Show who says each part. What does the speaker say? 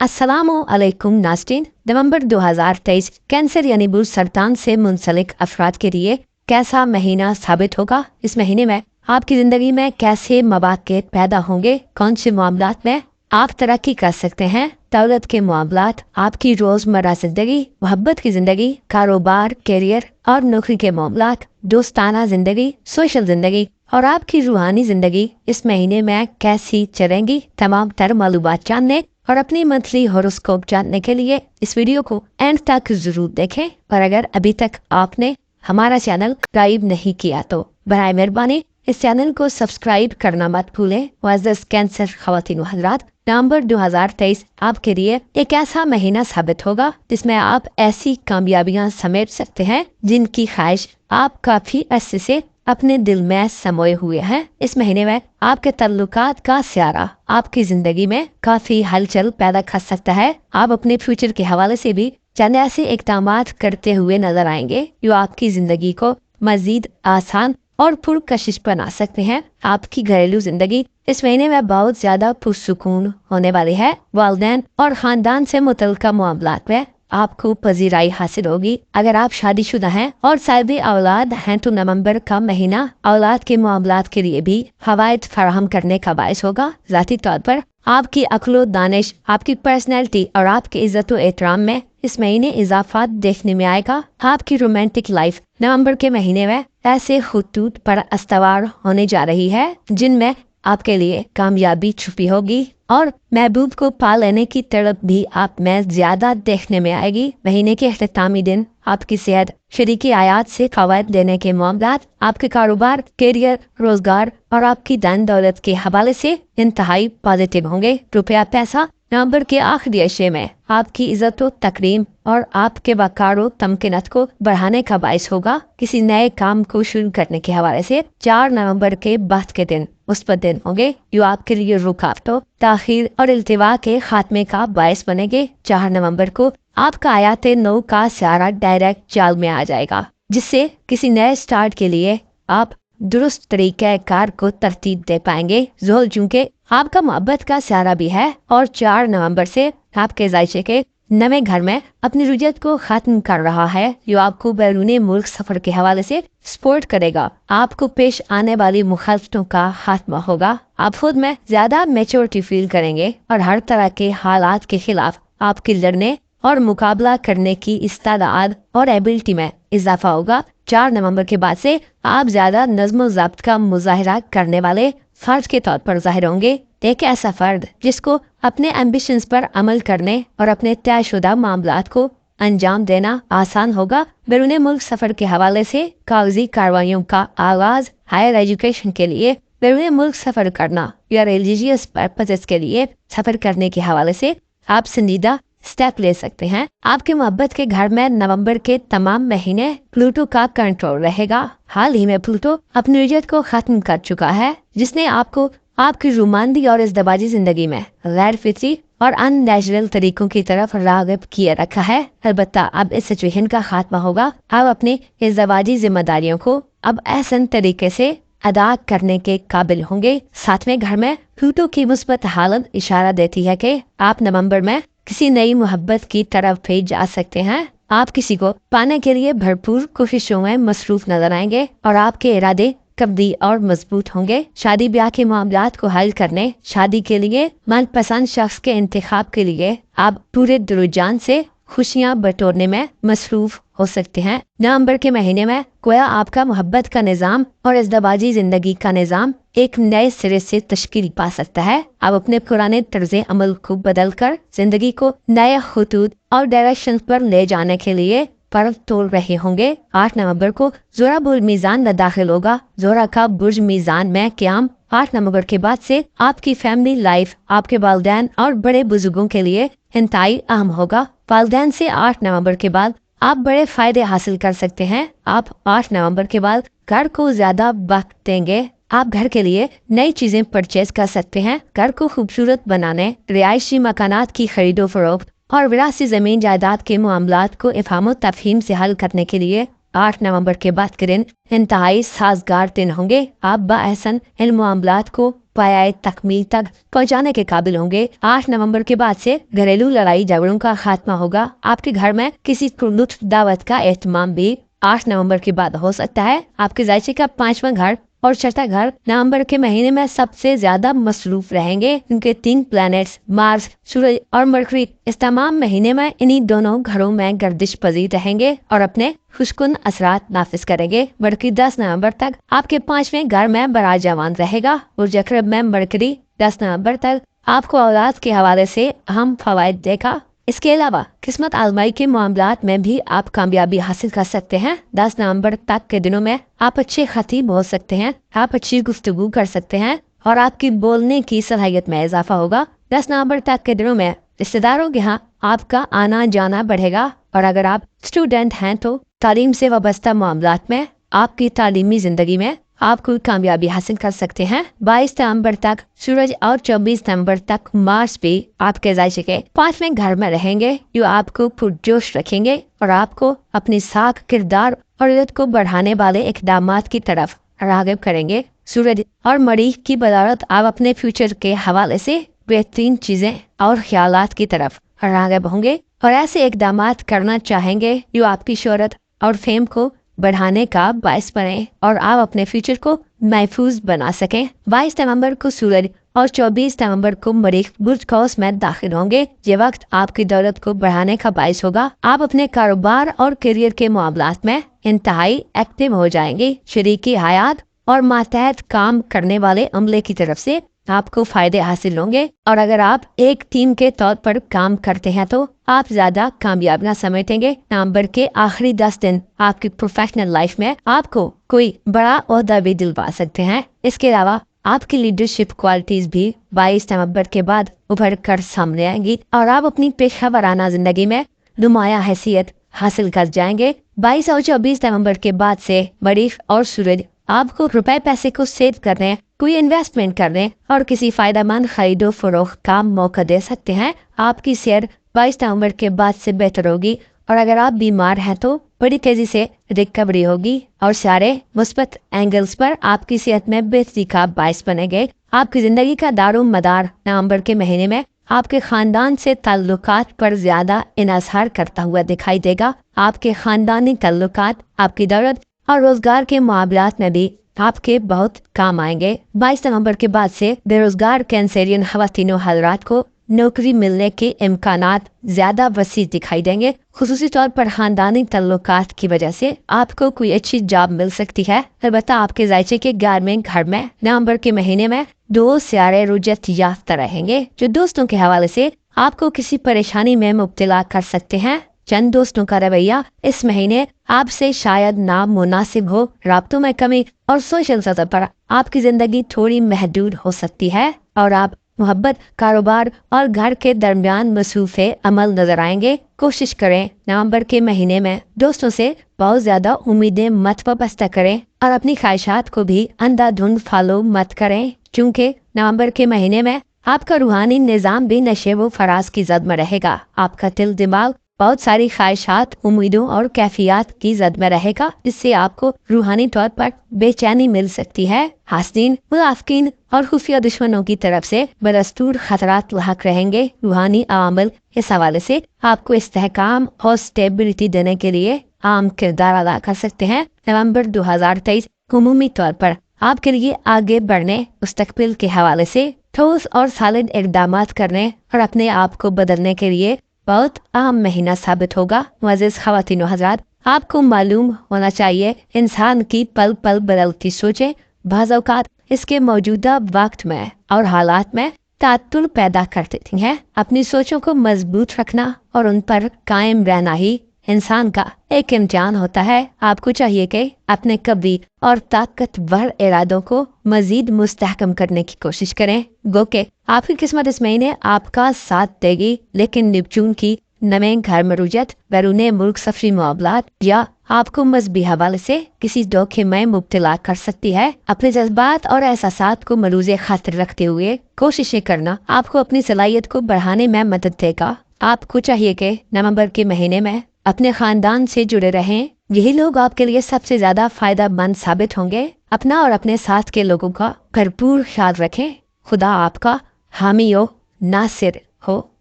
Speaker 1: अस्सलामु अलैकुम नास्टीन। नवंबर 2023 कैंसर यानी बुर्ज सरतान से मुंसलिक अफराद के लिए कैसा महीना साबित होगा। इस महीने में आपकी ज़िंदगी में कैसे मौक़े पैदा होंगे, कौन से मामलात में आप तरक्की कर सकते हैं, दौलत के मामलात, आपकी रोज़मर्रा ज़िंदगी, मोहब्बत की ज़िंदगी, कारोबार, करियर और नौकरी के मामलात, दोस्ताना ज़िंदगी, सोशल ज़िंदगी और आपकी रूहानी ज़िंदगी इस महीने में कैसी चलेंगी। तमाम तर मालूमात जानने और अपनी मंथली हॉरोस्कोप जानने के लिए इस वीडियो को एंड तक जरूर देखें। और अगर अभी तक आपने हमारा चैनल सब्सक्राइब नहीं किया तो बराए मेहरबानी इस चैनल को सब्सक्राइब करना मत भूलें। मुअज़्ज़ज़ कैंसर ख़वातीन व हज़रात, नवंबर 2023 आपके लिए एक ऐसा महीना साबित होगा जिसमें आप ऐसी कामयाबियां समेट सकते हैं जिनकी ख्वाहिश आप काफी अरसे से अपने दिल में समोए हुए हैं। इस महीने में आपके तल्लुकात का सियारा आपकी जिंदगी में काफी हलचल पैदा कर सकता है। आप अपने फ्यूचर के हवाले से भी चंद ऐसे इक़दामात करते हुए नजर आएंगे जो आपकी जिंदगी को मजीद आसान और पुरकशिश बना सकते हैं। आपकी घरेलू जिंदगी इस महीने में बहुत ज्यादा पुरसुकून होने वाली है। वालिदैन और खानदान से मुतल्लिका मामलात में आपको पजीराई हासिल होगी। अगर आप शादीशुदा हैं और साहिब औलाद हैं तो नवंबर का महीना औलाद के मामलात के लिए भी फवायद फराहम करने का बायस होगा। ज़ाती तौर पर आपकी अक्लो दानिश, आपकी पर्सनैलिटी और आपकी इज्जत व एहतराम में इस महीने इजाफा देखने में आएगा। आपकी रोमांटिक लाइफ नवंबर के महीने में ऐसे खुतूत पर अस्तवार होने जा रही है जिनमें आपके लिए कामयाबी छुपी होगी और महबूब को पा लेने की तड़प भी आप में ज्यादा देखने में आएगी। महीने के अख्तामी दिन आपकी सेहत, शरीकी आयात से फवायद देने के मामलात, आपके कारोबार, करियर, रोजगार और आपकी धन दौलत के हवाले से इंतहाई पॉजिटिव होंगे। रुपया पैसा नवंबर के आखिरी अशरे में आपकी इज्जत व तकरीम और आपके वकारो तमकिनत को बढ़ाने का बायस होगा। किसी नए काम को शुरू करने के हवाले से 4 नवंबर के बाद के दिन मुस्बत दिन होंगे जो आपके लिए रुकावटों, ताखीर और इल्तिवा के खात्मे का बायस बनेंगे। 4 नवंबर को आपका आयात नौ का सियारा डायरेक्ट चाल में आ जाएगा जिससे किसी नए स्टार्ट के लिए आप दुरुस्त तरीके कार को तरतीब दे पाएंगे। जोल चूंकि आपका मोहब्बत का सियारा भी है और 4 नवंबर से आपके जायचे के नए घर में अपनी रुजत को खत्म कर रहा है जो आपको बैरूनी मुल्क सफर के हवाले से सपोर्ट करेगा। आपको पेश आने वाली मुखालफतों का खात्मा होगा। आप खुद में ज्यादा मैच्योरिटी फील करेंगे और हर तरह के हालात के खिलाफ आपके लड़ने और मुकाबला करने की इस्तादाद और एबिलिटी में इजाफा होगा। 4 नवंबर के बाद से आप ज्यादा नज़्म ज़ब्त का मुजाहिरा करने वाले फर्ज के तौर पर जाहिर होंगे। एक ऐसा फर्द जिसको अपने एम्बिशंस पर अमल करने और अपने तयशुदा मामलात को अंजाम देना आसान होगा। बैरून मुल्क सफर के हवाले से कागजी कार्रवाइयों का आगाज, हायर एजुकेशन के लिए बैरून मुल्क सफर करना या रिलीजियस पर्पसेस के लिए सफर करने के हवाले से आप संजीदा स्टेप ले सकते हैं। आपके मोहब्बत के घर में नवंबर के तमाम महीने प्लूटो का कंट्रोल रहेगा। हाल ही में प्लूटो अपनी रुजत को खत्म कर चुका है जिसने आपको आपकी रोमांदी और इज़्दवाजी जिंदगी में गैर फितरी और अननेचुरल तरीकों की तरफ राग़िब किए रखा है। अलबत्ता अब इस सिचुएशन का खात्मा होगा। आप अपनी इज़्दवाजी जिम्मेदारियों को अब एहसन तरीके से अदा करने के काबिल होंगे। साथ में घर में प्लूटो की मुस्बत हालत इशारा देती है कि आप नवंबर में किसी नई मोहब्बत की तरफ भी जा सकते हैं। आप किसी को पाने के लिए भरपूर कोशिशों में मसरूफ नजर आएंगे और आपके इरादे कब्दी और मजबूत होंगे। शादी ब्याह के मामलात को हल करने, शादी के लिए मनपसंद शख्स के इंतखाब के लिए आप पूरे दिल-जान से खुशियां बटोरने में मसरूफ हो सकते हैं। नवंबर के महीने में गोया आपका मोहब्बत का निज़ाम और इज़्दवाजी जिंदगी का निज़ाम एक नए सिरे से तश्कील पा सकता है। आप अपने पुराने तर्ज अमल को बदल कर जिंदगी को नए खुतूत और डायरेक्शन पर ले जाने के लिए पर तोड़ रहे होंगे। 8 नवंबर को जोरा बुर्ज मीज़ान में दाखिल होगा। जोरा का बुर्ज मीज़ान में क़याम 8 नवंबर के बाद से आपकी फैमिली लाइफ, आपके वालिदैन और बड़े बुजुर्गों के लिए इंतहाई अहम होगा। वालिदैन से 8 नवंबर के बाद आप बड़े फायदे हासिल कर सकते हैं। आप 8 नवंबर के बाद घर को ज्यादा वक्त देंगे। आप घर के लिए नई चीजें परचेज कर सकते हैं। घर को खूबसूरत बनाने, रिहायशी मकानात की खरीदो फरोख्त और विरासती जमीन जायदाद के मामलात को इफ़हाम तफहीम से हल करने के लिए 8 नवंबर के बाद के दिन इंतहाई साजगार दिन होंगे। आप बाहसन इन मामलात को पाया तकमील तक पहुंचाने के काबिल होंगे। 8 नवंबर के बाद से घरेलू लड़ाई झगड़ों का खात्मा होगा। आपके घर में किसी लुत्फ दावत का एहतमाम भी 8 नवंबर के बाद हो सकता है। आपके जायचे का 5वां घर और छठा घर नवंबर के महीने में सबसे ज्यादा मसरूफ रहेंगे। इनके 3 प्लैनेट्स मार्स, सूरज और मरकरी इस तमाम महीने में इन्हीं दोनों घरों में गर्दिश पजीर रहेंगे और अपने खुशकुन असरात नाफिज करेंगे। मरकरी 10 नवंबर तक आपके 5वें घर में बराजमान रहेगा। बुर्ज अक़रब में मरकरी 10 नवंबर तक आपको औलाद के हवाले से अहम फवायद देगा। इसके अलावा किस्मत आजमाई के मामलात में भी आप कामयाबी हासिल कर सकते हैं। 10 नवंबर तक के दिनों में आप अच्छे खतीब हो सकते हैं, आप अच्छी गुफ्तगू कर सकते हैं और आपकी बोलने की सलाहियत में इजाफा होगा। 10 नवंबर तक के दिनों में रिश्तेदारों के यहाँ आपका आना जाना बढ़ेगा और अगर आप स्टूडेंट हैं तो तालीम से वाबस्ता मामलात में आपकी तालीमी जिंदगी में आप कोई कामयाबी हासिल कर सकते हैं। 22 नवंबर तक सूरज और 24 नवंबर तक मार्स भी आपके जायचे के 5वें घर में रहेंगे, जो आपको पुरजोश रखेंगे और आपको अपनी साख, किरदार और इज्जत को बढ़ाने वाले इक़दामात की तरफ राग़िब करेंगे। सूरज और मरीख की बदौलत आप अपने फ्यूचर के हवाले से बेहतरीन चीजें और ख्यालात की तरफ राग़िब होंगे और ऐसे इक़दामात करना चाहेंगे जो आपकी शोहरत और फेम को बढ़ाने का बायस बने और आप अपने फ्यूचर को महफूज बना सकें। 22 नवंबर को सूरज और 24 नवंबर को मरीख बुर्ज कौस में दाखिल होंगे। ये वक्त आपकी दौलत को बढ़ाने का बायस होगा। आप अपने कारोबार और करियर के मामलात में इंतहाई एक्टिव हो जाएंगे। शरीकी हयात और मातहत काम करने वाले अमले की तरफ से आपको फायदे हासिल होंगे और अगर आप एक टीम के तौर पर काम करते हैं तो आप ज्यादा कामयाबियां समेटेंगे। नवंबर के आखिरी 10 दिन आपकी प्रोफेशनल लाइफ में आपको कोई बड़ा ओहदा भी दिलवा सकते हैं। इसके अलावा आपकी लीडरशिप क्वालिटीज भी 22 नवंबर के बाद उभर कर सामने आएंगी और आप अपनी पेशा वराना जिंदगी में नुमाया हैसियत हासिल कर जाएंगे। 22 और 24 नवंबर के बाद से मरीख और सूरज आपको रुपए पैसे को सेव करने, कोई इन्वेस्टमेंट करने और किसी फायदेमंद खरीदो फरोख्त का मौका दे सकते हैं। आपकी सेहत 22 नवंबर के बाद से बेहतर होगी और अगर आप बीमार हैं तो बड़ी तेजी से रिकवरी होगी और सारे मुस्बत एंगल्स पर आपकी सेहत में बेहतरी का बायस बनेंगे। आपकी जिंदगी का दारो मदार नवंबर के महीने में आपके खानदान से ताल्लुकात पर ज्यादा इन्हार करता हुआ दिखाई देगा। आपके खानदानी ताल्लुकात आपकी दौलत और रोजगार के मामलात में भी आपके बहुत काम आएंगे। 22 नवंबर के बाद से बेरोजगार कैंसरियन खवातीनों हजरात को नौकरी मिलने के इम्कानात ज्यादा वसी दिखाई देंगे। खुसूसी तौर पर खानदानी ताल्लुकात की वजह से आपको कोई अच्छी जॉब मिल सकती है। अलबत्ता आपके जायचे के 11वें घर में नवंबर के महीने में 2 सियारे रुजत याफ्ता रहेंगे, जो दोस्तों के हवाले से आपको किसी परेशानी में मुब्तला कर सकते हैं। चंद दोस्तों का रवैया इस महीने आपसे शायद नामुनासिब हो। राब्तों में कमी और सोशल सतह पर आपकी जिंदगी थोड़ी महदूद हो सकती है और आप मोहब्बत, कारोबार और घर के दरमियान मसरूफ़े अमल नजर आएंगे। कोशिश करें नवंबर के महीने में दोस्तों से बहुत ज्यादा उम्मीदें मत वाबस्ता करें और अपनी ख्वाहिशात को भी अंधाधुंध फॉलो मत करें, क्योंकि नवंबर के महीने में आपका रूहानी निज़ाम भी नशे व फराज की जद में रहेगा। आपका दिल दिमाग बहुत सारी ख्वाहिशात, उम्मीदों और कैफियत की जद में रहेगा, जिससे आपको रूहानी तौर पर बेचैनी मिल सकती है। हासदीन, मुनाफिकीन और खुफिया दुश्मनों की तरफ से बदस्तूर खतरात लाक रहेंगे। रूहानी अवामिल इस हवाले से आपको इस्तेहकाम और स्टेबिलिटी देने के लिए आम किरदार अदा कर सकते हैं। नवंबर 2023 उमूमी तौर पर आपके लिए आगे बढ़ने, मुस्तकबिल के हवाले से ठोस और सालिड इक़दामात करने और अपने आप को बदलने के लिए बहुत अहम महीना साबित होगा। मुअज़्ज़िज़ ख़वातीनो हज़रात, आपको मालूम होना चाहिए इंसान की पल पल बदलती सोचें बाज़ औक़ात इसके मौजूदा वक्त में और हालात में तात्तुल पैदा कर देती हैं। अपनी सोचों को मजबूत रखना और उन पर कायम रहना ही इंसान का एक इम्तिहान होता है। आपको चाहिए कि अपने कवी और ताकतवर इरादों को मजीद मुस्तहकम करने की कोशिश करें। गो के आपकी किस्मत इस महीने आपका साथ देगी, लेकिन निपचून की नवे घर मरूजत, बैरून मुल्क सफरी मामलात या आपको मजहबी हवाले से किसी धोखे में मुब्तला कर सकती है। अपने जज्बात और एहसासात को मरूज़े खातिर रखते हुए कोशिशें करना आपको अपनी सलाहियत को बढ़ाने में मदद देगा। आपको चाहिए कि नवंबर के महीने में اپنے خاندان سے جڑے رہیں، یہی لوگ آپ کے لیے سب سے زیادہ فائدہ مند ثابت ہوں گے۔ اپنا اور اپنے ساتھ کے لوگوں کا بھرپور خیال رکھیں۔ خدا آپ کا حامی و ناصر ہو۔